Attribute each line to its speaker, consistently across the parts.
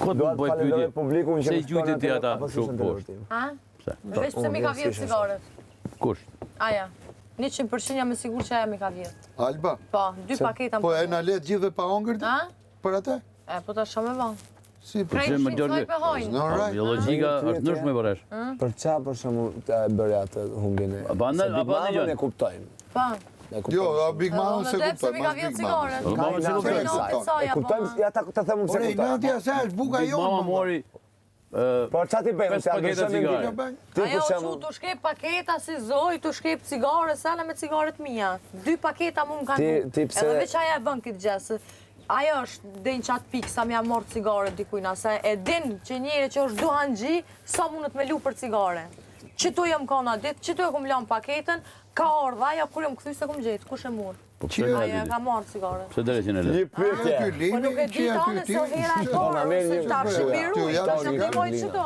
Speaker 1: Kot më bëj pyetje.
Speaker 2: Publikun që
Speaker 1: Se gjujtë ti ata shumë poshtë.
Speaker 3: A? Veç se mi ka vjetë cigaret.
Speaker 1: Kush?
Speaker 3: Aja. 100% jam e sigur që aja mi ka vjetë.
Speaker 4: Alba,
Speaker 3: Po, 2 paketa më.
Speaker 4: po e na let gjithë pa hongër
Speaker 3: A?
Speaker 4: për atë?
Speaker 3: E, po ta shumë e vonë.
Speaker 4: Si, për
Speaker 3: Krejnë
Speaker 1: më
Speaker 3: shumë
Speaker 1: dërgë.
Speaker 3: soj për hojnë.
Speaker 4: no right.
Speaker 1: Biologjika është ndryshme bëresh.
Speaker 2: Për qa për shembull të bëri atë humbin e.
Speaker 1: Apo andaj-
Speaker 2: Se Big
Speaker 1: apo andaj
Speaker 2: Mama
Speaker 1: gjë.
Speaker 2: ne kuptojmë.
Speaker 3: Po.
Speaker 2: Ne kuptojmë.
Speaker 4: Jo, a Big Mama se
Speaker 3: Në
Speaker 4: kuptoj,
Speaker 3: mi ka
Speaker 4: mas
Speaker 3: vjetë
Speaker 4: Big Mama.
Speaker 3: cigaret.
Speaker 1: Po, Mama se kuptoj.
Speaker 2: E kuptojmë, ja ta them se
Speaker 4: Ore,
Speaker 2: kuptojmë.
Speaker 4: Nadia, se është buka
Speaker 1: Big Mama
Speaker 4: jonë.
Speaker 1: mori
Speaker 2: Po ç'a ti bëjmë?
Speaker 1: 5
Speaker 2: Se
Speaker 1: paketa
Speaker 2: ndryshon
Speaker 1: cigare.
Speaker 2: Ti
Speaker 3: Ajo
Speaker 2: për
Speaker 3: që
Speaker 2: shembull
Speaker 3: të shkep paketa si Zoj, të shkep cigare, sana me cigaret mija. 2 paketa mu më kanë
Speaker 2: Ti pse-
Speaker 3: Edhe veç aja e bën këtë gjë, ajo është den qatë pikë sa mja morë cigare dikujna, se e din që njëre që është duhanxhi, sa mundet me lu për cigare. Qëtu jam kona ditë, qëtu e kum lan paketën, ka ardha, aja kur jam këthy se kum gjetë, kush e morë?
Speaker 1: Po pse
Speaker 3: Aja e ka marë cigare.
Speaker 1: pse drejtin e le.
Speaker 2: një
Speaker 4: Ky
Speaker 2: pyetje.
Speaker 3: Po nuk e di tane se hera e korë, se ta shqipiru, ta shqipimoj qëto.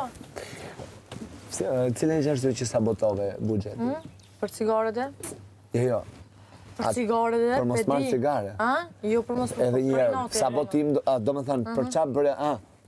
Speaker 2: Cilën është ajo që sabotove buxhetin?
Speaker 3: Për cigaret e?
Speaker 2: Jo.
Speaker 3: Për cigaret e?
Speaker 2: Për mos
Speaker 3: pe
Speaker 2: marrë
Speaker 3: di.
Speaker 2: cigare.
Speaker 3: A? Jo për mos
Speaker 2: Edhe një herë,
Speaker 3: natë.
Speaker 2: sabotim, do më thënë, për qa bëre,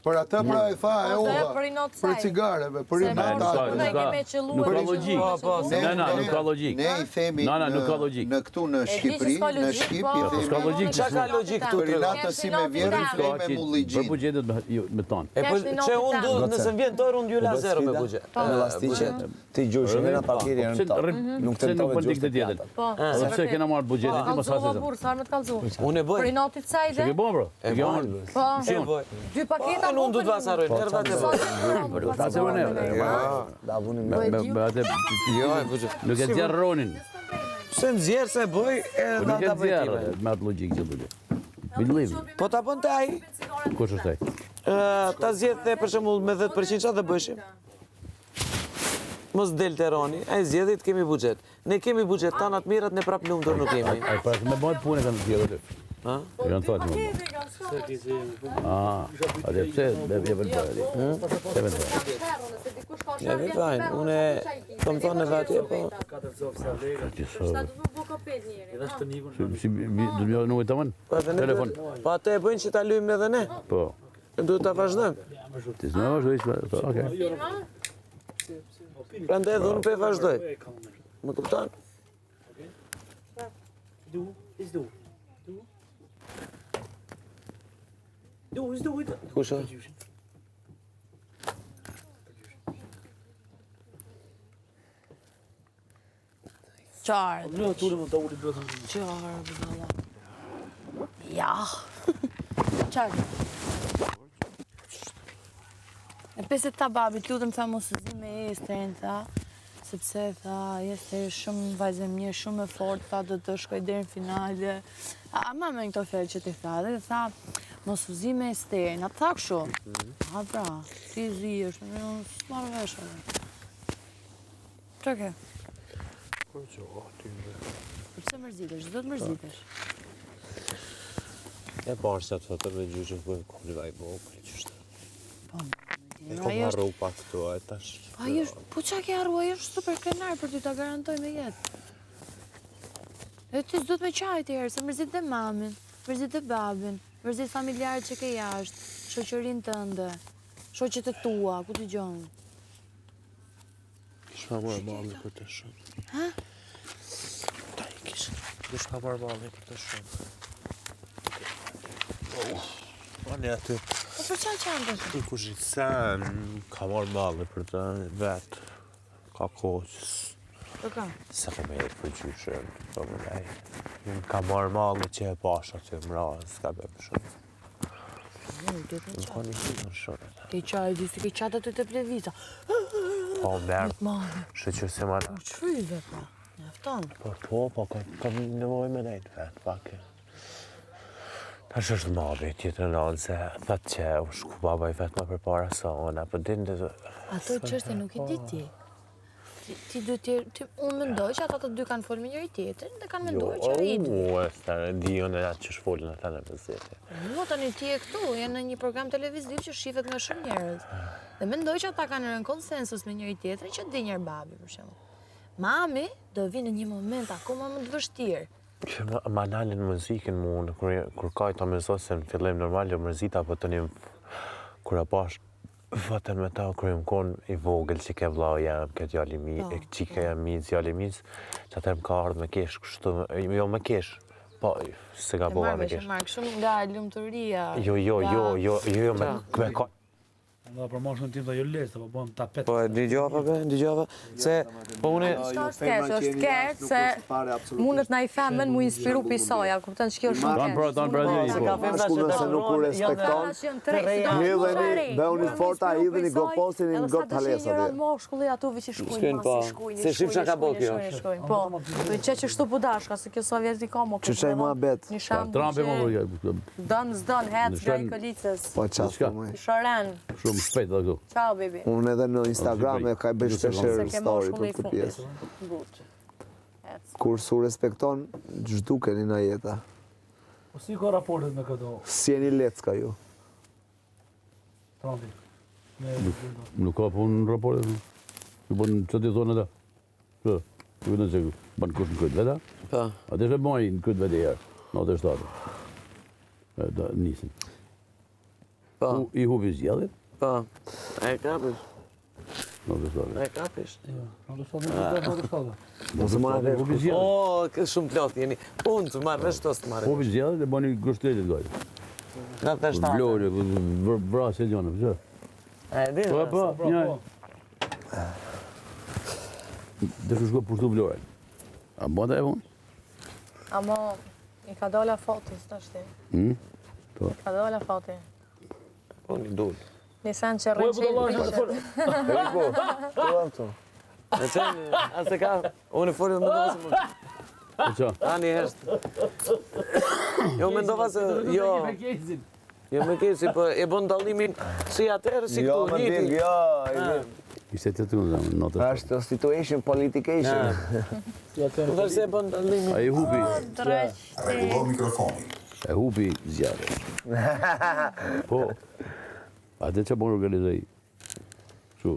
Speaker 4: Për atë pra e tha e
Speaker 3: Po,
Speaker 4: udha.
Speaker 3: për i natë
Speaker 4: Për
Speaker 3: saj.
Speaker 4: cigareve, për i
Speaker 3: Se
Speaker 4: natë.
Speaker 3: morë ne keme qëllu
Speaker 1: Nuk
Speaker 3: e
Speaker 1: ka
Speaker 3: me
Speaker 1: logjik.
Speaker 3: qëllu.
Speaker 1: Nana, nuk ka logjik.
Speaker 4: Ne i themi
Speaker 1: Nana, nuk ka logjik.
Speaker 4: në këtu në
Speaker 3: di që
Speaker 4: Shqipëri,
Speaker 3: s'ka
Speaker 4: në
Speaker 3: logjik,
Speaker 4: Shqip
Speaker 3: po,
Speaker 4: i
Speaker 1: s'ka
Speaker 4: themi
Speaker 1: logjik,
Speaker 3: Qa
Speaker 5: ka logjik këtu
Speaker 4: për i natë si me vjerë i flej me
Speaker 1: Për
Speaker 4: mulligjin.
Speaker 1: buxhetet me tonë.
Speaker 5: E po
Speaker 3: Kesh një
Speaker 5: që unë
Speaker 3: notë
Speaker 5: nëse më vjen dorë unë jula zero me buxhet.
Speaker 2: Në lasticë, ti gjush, në pakiri në to. Nuk
Speaker 1: Pse
Speaker 2: të
Speaker 1: nuk
Speaker 2: tove
Speaker 1: bën
Speaker 2: gjush
Speaker 1: dikte
Speaker 2: të
Speaker 1: tjetër.
Speaker 2: pjatat.
Speaker 3: Po,
Speaker 1: Edhe pse kena marrë buxhetin ti mos
Speaker 3: kalzova
Speaker 1: hasë.
Speaker 3: burë, sa me të kalzu.
Speaker 5: Unë e
Speaker 3: Për i
Speaker 5: bëj.
Speaker 3: natit
Speaker 1: Se ke
Speaker 3: sajde,
Speaker 1: bën bro? E ke
Speaker 2: Marrë,
Speaker 1: bën.
Speaker 3: po,
Speaker 5: E bëj.
Speaker 3: 2 paketa
Speaker 5: Po unë du të vasaroj, nervat e bëj.
Speaker 1: Ta se unë.
Speaker 2: Da vunin
Speaker 1: Me atë
Speaker 5: Jo, e buxhet.
Speaker 1: nuk e zjarr ronin.
Speaker 5: Pse nxjerr se bëj
Speaker 1: Po
Speaker 5: edhe
Speaker 1: nuk e
Speaker 5: ta bëj
Speaker 1: zjarr
Speaker 5: time.
Speaker 1: me atë logjik që thotë. Believe.
Speaker 5: Po ta bën te ai,
Speaker 1: Kush është ai?
Speaker 5: ta zgjedhte për shembull me 10% çfarë të bëshim? Mos del te roni, ai zgjedhit kemi buxhet. Ne kemi buxhet tana të mirat, ne prap lumtur nuk kemi.
Speaker 1: Ai pra me bëhet punë kanë të tjerë.
Speaker 5: Ha?
Speaker 1: Janë thotë më. Ah, atë pse be vjen bëri. Se vjen.
Speaker 5: Ja vi fajn, unë kam thonë vetë po.
Speaker 1: Si do më nuk e tamam.
Speaker 5: Po edhe ne.
Speaker 1: Telefon.
Speaker 5: Po atë e bëjnë që ta lyjmë edhe ne.
Speaker 1: Po.
Speaker 5: Duhet ta vazhdojmë.
Speaker 1: Ti s'më vazhdoj. Okej.
Speaker 5: Prandaj edhe unë po e vazhdoj. Më kupton? Kush është?
Speaker 3: qarë. Qarë, bëdalla. Ja. Qarë. E peset ta babit, lutëm tha mos zi me Estrin, tha, sepse tha, Estri shumë vajzë e mirë, shumë e fort, tha do të shkoj deri në finale. A ma me në këto fjallë që ti tha, dhe tha, mos u zi me Estrin, a tha kështu. A pra, ti zi është, unë s'marrë vesh edhe. Qa ke? Përse mërzitesh, do të mërzitesh.
Speaker 6: E parë që atë fëtër me gjyqë të bëjmë kohë vaj vogël, qështë. E kom
Speaker 3: Ajo është,
Speaker 6: harru pak këtu, e tash.
Speaker 3: po qa ke arru, ajo është super krenar për ty ta garantoj me jetë. E ti s'do të me qaj të herë, se mërzit dhe mamin, mërzit dhe babin, mërzit familjarët që ke jashtë, shoqërinë tënde, shoqet e tua, ku t'i gjonë.
Speaker 6: Kishma marrë balli për të shumë.
Speaker 3: Ha?
Speaker 6: Ta i kishë. Kishma marrë balli për të shumë. Ani aty,
Speaker 3: Po për qa qanë të shumë?
Speaker 6: i ku shqitësen, ka marrë balli për të vetë. Ka koqës.
Speaker 3: Për ka?
Speaker 6: Se ka me jetë për gjyshën, po më lej. Unë ka marrë balli që e pasha që më rrë, s'ka bëjmë shumë. Më ka një shumë në shumë.
Speaker 3: Ke qaj, di si ke qatë të të plevita.
Speaker 6: Po merë,
Speaker 3: Madhe.
Speaker 6: shëqër se marrë.
Speaker 3: Po qëryve, pa. Njafton.
Speaker 6: Po, kam nevoj me nejtë vetë, pak. Tash është madhe tjetër në anë se thëtë që u shku baba i vetë më për para sa ona, për din të...
Speaker 3: Ato qështë nuk i di ti. Ti du ti, unë mendoj që ata të dy kanë folë me njëri tjetër, dhe kanë mendoj që ai di.
Speaker 6: Jo, e dion e atë që shfolën ata në mëzete.
Speaker 3: Jo, tani ti e këtu, janë në një program televiziv që shifet nga shumë njerëz. Dhe mendoj që ata kanë rënë konsensus me njëri tjetrin që di njërë babi, për shembull. Mami do vinë në një moment akoma më të vështirë.
Speaker 6: Që ma nalin muzikën mu, kur ka i ta mëzot se në fillim normal jo mërzita, po të një... kur e pash vëtën me ta, kur jam kon i vogël që ke vlau jam, ke djali mi, e qika jam mi, djali mis, që atër më ka ardhë me kesh, kështu, jo me kesh, po, se ka bova me kesh.
Speaker 3: Mark, shumë nga lumëturia.
Speaker 6: Jo, me ka...
Speaker 1: Nga për moshën tim të jo lesë, po bëm tapet.
Speaker 5: Po, ndigjova, se, po une...
Speaker 3: është keq, se mundet na i femën mu inspiru për soja, kupton që kjo është shumë keq.
Speaker 2: Tanë se nuk u respekton. Hidheni, bëuni forta, hidheni goposin në got halesa.
Speaker 3: Edhe moshkulli atove që shkojnë masi shkojnë.
Speaker 5: Se shif që ka bo kjo.
Speaker 3: Po, të që shtu budashka, se kjo sovjeti ka më
Speaker 2: Që qaj ma bet.
Speaker 3: Një shambu
Speaker 1: Trumpi më vërgjë.
Speaker 3: Dën, hec, nga i kolicës.
Speaker 2: Po qatë më.
Speaker 3: Shoren.
Speaker 1: Shumë shpejt dhe këtu.
Speaker 3: Ciao, baby.
Speaker 2: Unë edhe në Instagram e ka bëj shpesher story për këtë pjesë. Kur su respekton, gjduke një jeta.
Speaker 1: Po si ka raportet me këto?
Speaker 2: Si jeni lecka ju.
Speaker 1: Trumpi. Nuk ka punë në raportet. Ju bënë që të thonë ata. Që, ju në që banë kush në këtë veta.
Speaker 5: Pa.
Speaker 1: Ate shë bëjnë në këtë vete jarë. Në atë shtatë. Nisin.
Speaker 5: Pa.
Speaker 1: I hubi zjedhit.
Speaker 5: Pa. E kapish.
Speaker 1: Në atë shtatë.
Speaker 5: E kapish.
Speaker 1: Në atë shtatë.
Speaker 2: Mos më marrë
Speaker 1: Hubi zjedhit.
Speaker 5: O, kë shumë plot jeni. Unë të marrë vesh tos të marrë.
Speaker 1: Hubi zjedhit e bëni grushtetit gajtë.
Speaker 5: Nga të shtatë.
Speaker 1: Vlorë, vrasje gjone, përgjë.
Speaker 5: E di,
Speaker 1: Po, njaj. Dhe shu shko pushtu vlore. A bënda e vonë?
Speaker 3: Amo, i ka dola fotis, të shti.
Speaker 1: Po.
Speaker 3: Ka dola fotis.
Speaker 5: unë i dull.
Speaker 3: Nisan që rënqin
Speaker 5: E qenë, asë ka, unë i folë dhe mendova se mund.
Speaker 1: E qa?
Speaker 5: Ani heshtë. Jo mendova se, jo me kesi, po e bën dallimin si atërë, si
Speaker 2: Jo,
Speaker 5: këtu,
Speaker 2: më
Speaker 5: njëti.
Speaker 2: dik, jo.
Speaker 1: Ishte të të në notë.
Speaker 2: Është situation, politication.
Speaker 5: Po dhe se e bën dallimin.
Speaker 1: A i hubi,
Speaker 7: Rregullo mikrofoni.
Speaker 1: e hubi zjarë. Po, atë që bënë organizaj. Shu,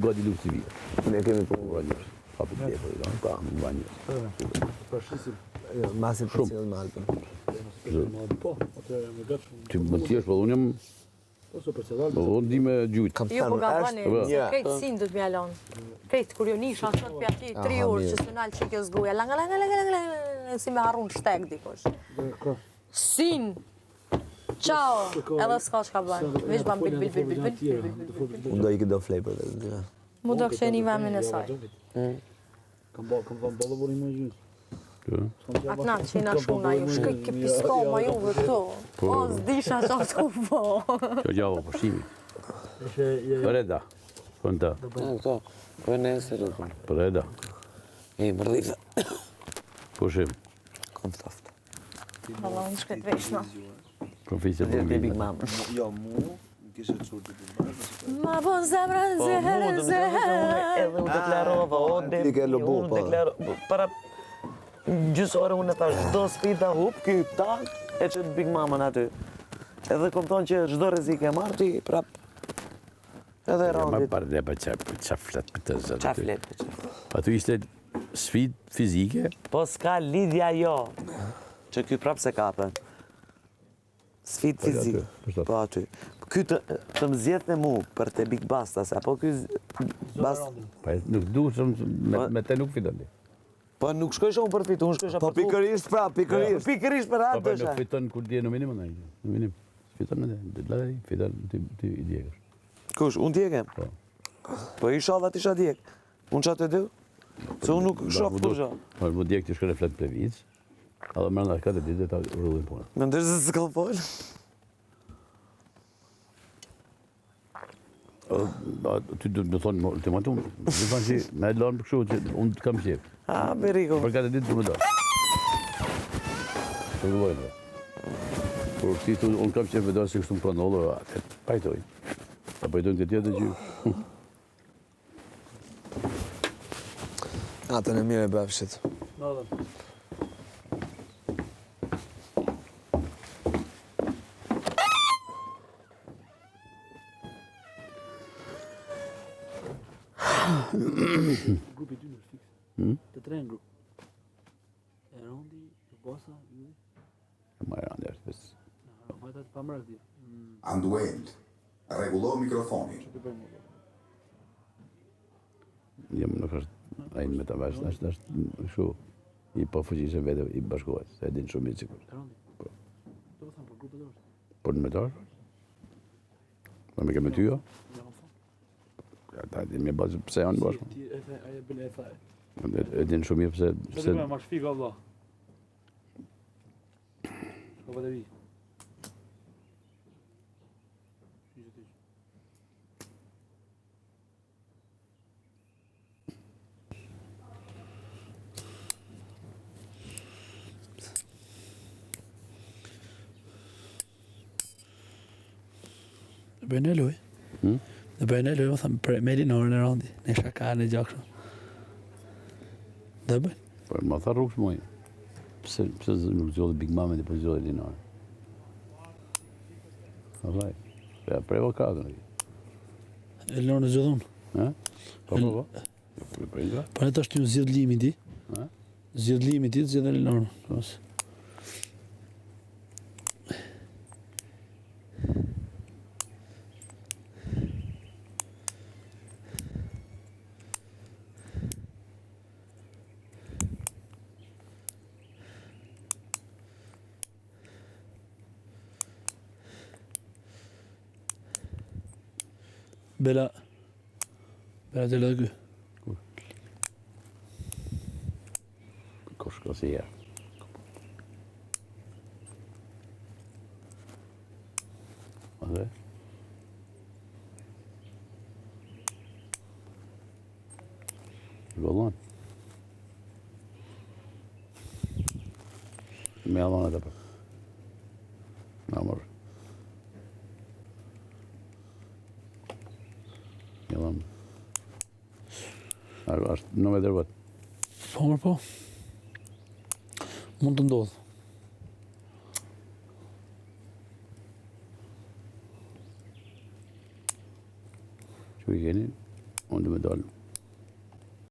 Speaker 1: gati lukë civile.
Speaker 2: Ne kemi punë.
Speaker 1: Vanjës. Hapi të tepër, ka më vanjës.
Speaker 2: Masin për cilën më alpën.
Speaker 1: Që më tjesh, po unë jam... Po unë di me gjujtë.
Speaker 2: Kam
Speaker 3: Jo, po
Speaker 2: thënë,
Speaker 3: gabani,
Speaker 2: është...
Speaker 3: se krejtë sin du t'mi alon. Krejtë, kur jo nisha, shot për ati 3 orë që së nalë që kjo zgoja, langa, si me harun shtek dikush. Sin! Ciao! Edhe s'ka që ka bënë. Vesh ban bil.
Speaker 2: Unë do i këtë do flej për të të.
Speaker 3: Mu do kështë një vemin e saj.
Speaker 1: Kam bëllë vëri më gjujtë.
Speaker 3: Atë natë që i na shuna ju, shkëj ke piskoma ju dhe tu. O, s'disha që atë po.
Speaker 1: Që gjavo, përshimi. Përreda. Kënta.
Speaker 5: Këto, po e nesër,
Speaker 1: Përreda.
Speaker 5: e mërdhifë.
Speaker 1: Përshim.
Speaker 5: Kom thoftë.
Speaker 3: Allah, unë shkët veshna.
Speaker 1: Profisje për
Speaker 5: Dhe
Speaker 1: mbi.
Speaker 5: Big Mama.
Speaker 2: Jo, mu, kishe të surë të
Speaker 3: Ma bon zemrën
Speaker 5: Po, mu,
Speaker 3: zëherë,
Speaker 5: edhe u deklarova, o,
Speaker 2: ti ke lobu,
Speaker 5: unë
Speaker 2: po.
Speaker 5: deklarova, para gjysë ore unë e thash, çdo sfida hup, ky tak, e që Big Mama në aty. Edhe kom thonë që çdo rrezik e marr ti, prap, edhe
Speaker 1: Ma
Speaker 5: randit.
Speaker 1: parë dhe pa qa flet për të zërë.
Speaker 5: Qa flet,
Speaker 1: Atu ishte sfid fizike.
Speaker 5: po s'ka lidhja jo, që ky prap se kapën. Sfid fizik, po aty. Ky të më zjedhë mu për te Big Bastas, apo ky Bast...
Speaker 1: Pa nuk du shumë, me te nuk fiton ti.
Speaker 5: Po nuk shkoj shumë për fitu, unë shkoj
Speaker 2: Po pikërisht pra, pikërisht.
Speaker 5: Pikërisht për atë
Speaker 1: Pa nuk
Speaker 5: dësha.
Speaker 1: fiton kur dje në minim, në minim. Fiton në dhe, fiton ti i djekësh.
Speaker 5: Kush, unë djekem? Po i shallat isha djek. Unë qatë e du? Se unë nuk shoh këtu zha.
Speaker 1: Po më djekë të shkën e flet për vic, edhe mërënda 4 ditë ta rrullin punë.
Speaker 5: Më ndërë se s'ka folë.
Speaker 1: Ty du të thonë ultimatum, du thonë që me e lanë për këshu që unë të kam qef.
Speaker 5: A, Beriko.
Speaker 1: Për 4 ditë të më dalë. Për gëllojnë. Por ti thu, unë kam qef me dalë se kështu më pranollo, atë pajtojnë. Ta pajtojnë të tjetë që...
Speaker 2: Atën e mire bëfshit.
Speaker 1: Grupi 2 është fiks. Të trenë grup. E rondi, e bosa, ju. Ma e rondi është,
Speaker 7: Unduend. Rregullo mikrofoni.
Speaker 1: Jem nuk është ajnë me të vazhë, është shu, i po fuqishë vete i bashkohet, se e din shumë i cikur. Por në metar? Po me keme ty jo? Ja, ta din me bazë pëse janë bashkë. E din shumë i pëse...
Speaker 8: Që të me shpika Allah. Shko vëtë vi.
Speaker 9: Bëjnë e loj. Dhe bëjnë e loj, më thëmë, me linorën e rondi, në shaka, në gjakshë. Dhe bëjnë.
Speaker 1: Po ma tha rrugës moj. Pse nuk zgjodhi Big Mama dhe po zgjodhi Linorë. Allaj. Ja preva katën.
Speaker 9: Linorën e zgjodhun.
Speaker 1: Po.
Speaker 9: Po në të është një zgjodh limiti. Zgjodh limiti, zgjodh e Linorën. Bela të lëgë.
Speaker 1: Koshko si ja. Dhe? Gollon. Me allon edhe për. Në mërë. Është në me dërbat.
Speaker 9: Po, mërë po. Mund të ndodhë.
Speaker 1: Që i keni, unë të me dalë.